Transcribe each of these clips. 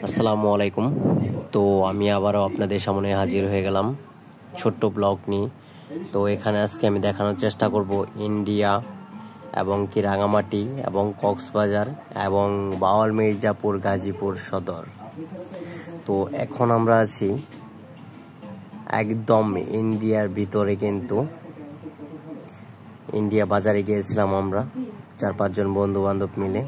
আসসালামু আলাইকুম। তো আমি আবারও আপনাদের সামনে হাজির হয়ে গেলাম ছোট্ট ব্লগ নিয়ে। তো এখানে আজকে আমি দেখানোর চেষ্টা করব ইন্ডিয়া এবং কি রাঙামাটি এবং কক্সবাজার এবং বাওয়াল মির্জাপুর গাজীপুর সদর। তো এখন আমরা আছি একদম ইন্ডিয়ার ভিতরে, কিন্তু ইন্ডিয়া বাজারে গিয়েছিলাম আমরা 4-5 জন বন্ধু বান্ধব মিলে।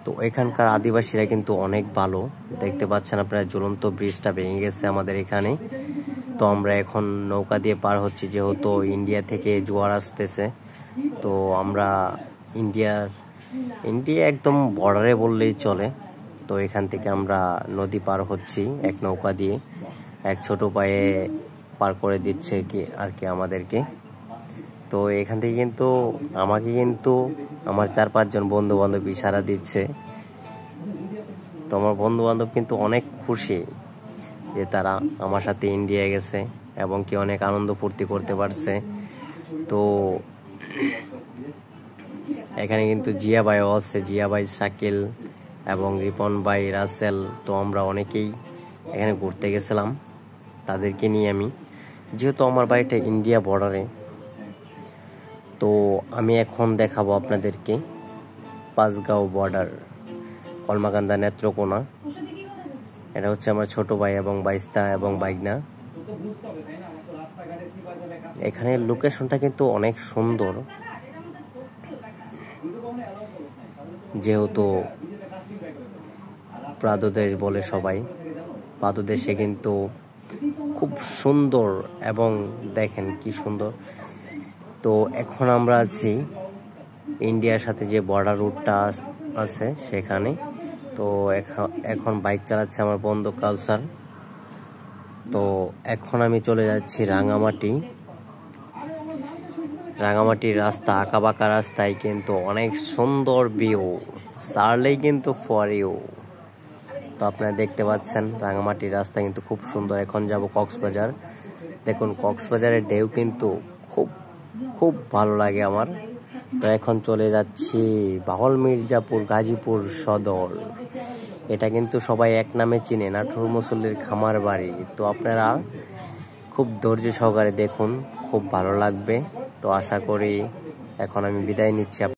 তো এখানকার আদিবাসীরা কিন্তু অনেক ভালো, দেখতে পাচ্ছেন আপনারা ঝুলন্ত ব্রিজটা ভেঙে গেছে আমাদের এখানে। তো আমরা এখন নৌকা দিয়ে পার হচ্ছি, যেহেতু ইন্ডিয়া থেকে জোয়ার আসতেছে। তো আমরা ইন্ডিয়া একদম বর্ডারে বললেই চলে। তো এখান থেকে আমরা নদী পার হচ্ছি এক নৌকা দিয়ে, এক ছোট পায়ে পার করে দিচ্ছে কি আর কি আমাদেরকে। তো এখান থেকে কিন্তু আমাকে কিন্তু আমার 4-5 জন বন্ধু বান্ধব ইশারা দিচ্ছে। তো আমার বন্ধু বান্ধব কিন্তু অনেক খুশি যে তারা আমার সাথে ইন্ডিয়া গেছে এবং কি অনেক আনন্দ ফুর্তি করতে পারছে। তো এখানে কিন্তু জিয়া ভাইও আছে, জিয়া ভাই, শাকিল এবং রিপন ভাই, রাসেল। তো আমরা অনেকেই এখানে ঘুরতে গেছিলাম তাদেরকে নিয়ে আমি, যেহেতু আমার বাড়িটা ইন্ডিয়া বর্ডারে। তো আমি এখন দেখাবো আপনাদেরকে পাঁচগাঁও বর্ডার, কলমাকান্দা নেত্রকোনা। এটা হচ্ছে আমার ছোট ভাই এবং বাইস্তা এবং বাইগনা। এখানে লোকেশনটা কিন্তু অনেক সুন্দর, যেহেতু পাদদেশ বলে সবাই, পাদদেশে কিন্তু খুব সুন্দর এবং দেখেন কি সুন্দর। তো এখন আমরা আছি ইন্ডিয়ার সাথে যে বর্ডার রুটটা আছে সেখানে। তো এখন বাইক চালাচ্ছে আমার বন্ধু কাউসার। তো এখন আমি চলে যাচ্ছি রাঙামাটির রাস্তা, আঁকাবাঁকা রাস্তায় কিন্তু অনেক সুন্দর ভিউ, সারলেই কিন্তু ফর ইউ। তো আপনারা দেখতে পাচ্ছেন রাঙামাটির রাস্তা কিন্তু খুব সুন্দর। এখন যাব কক্সবাজার। দেখুন কক্সবাজারের ঢেউ কিন্তু খুব খুব ভালো লাগে আমার। তো এখন চলে যাচ্ছি বাওয়াল মির্জাপুর গাজীপুর সদর। এটা কিন্তু সবাই এক নামে চিনে, নাটোর মুসল্লির খামার বাড়ি। তো আপনারা খুব ধৈর্য সহকারে দেখুন, খুব ভালো লাগবে। তো আশা করি এখন আমি বিদায় নিচ্ছি।